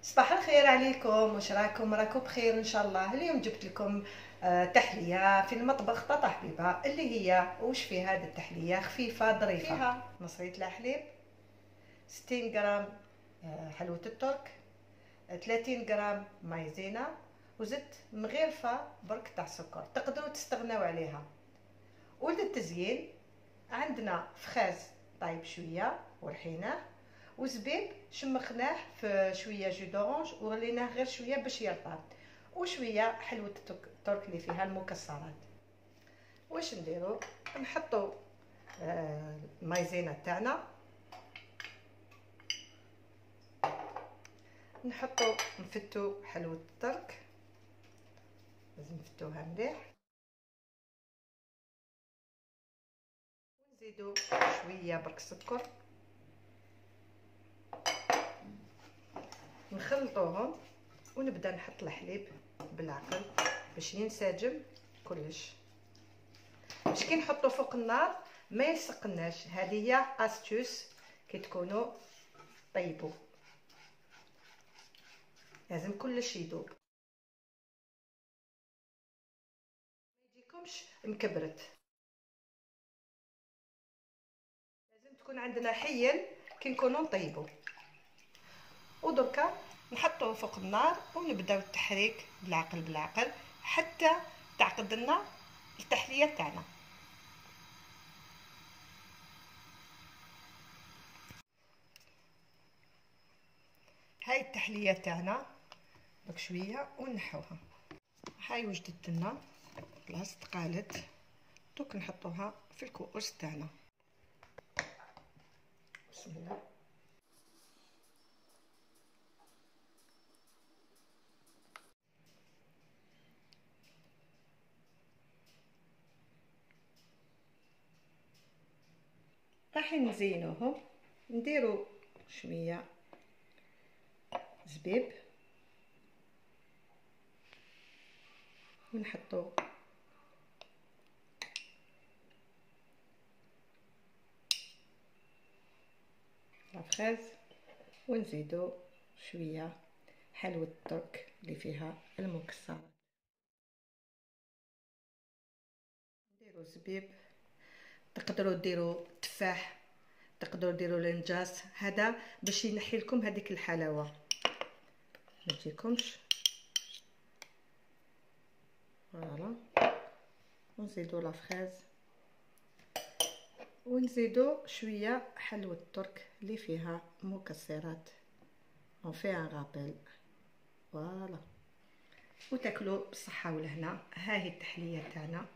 صباح الخير عليكم، واش راكم بخير ان شاء الله. اليوم جبت لكم تحليه في المطبخ طاطا حبيبه، اللي هي وش في هذه التحليه خفيفه ظريفه. فيها نصريه الحليب، 60 غرام حلوه الترك، 30 غرام مايزينا، وزيت مغرفه برك تاع سكر، تقدروا تستغناو عليها. وللتزيين عندنا فخاز طايب شويه ورحيناه، وزبيب شمخناه في شويه جو دورانج وغليناه غير شويه باش يرطب، وشويه حلوه الترك اللي فيها المكسرات. واش نديرو؟ نحطو المايزينا تاعنا، نفتو حلوه الترك، لازم نفتوها مليح، ونزيدو شويه برك سكر، نخلطوهم ونبدا نحط الحليب بالعقل باش ينسجم كلش، باش كي نحطو فوق النار ما يسقناش. هذه هي استوس كي تكونوا طيبوا، لازم كلش يذوب، ما يجيكمش مكبرت. لازم تكون عندنا حين كي نكونوا نطيبوا. ودركا نحطوه فوق النار ونبداو التحريك بالعقل حتى تعقد لنا التحليه تاعنا. هاي التحليه تاعنا دوك شويه ونحوها. هاي وجدت لنا خلاص تقالت، دوك نحطوها في الكؤوس تاعنا. بسم الله. راح نزينوهم، نديرو شويه زبيب ونحطو لافخاز، ونزيدو شويه حلوه الترك اللي فيها المكسرات، نديرو زبيب، تقدروا ديروا تفاح، تقدروا ديروا لنجاس، هذا باش ينحي لكم هذيك الحلاوه ما تجيكمش. فوالا، ونزيدو لافخاز، ونزيدو شويه حلوه الترك اللي فيها مكسرات، اون في ان رابيل. فوالا، وتاكلوا بالصحه والهنا. ها هي التحليه تاعنا.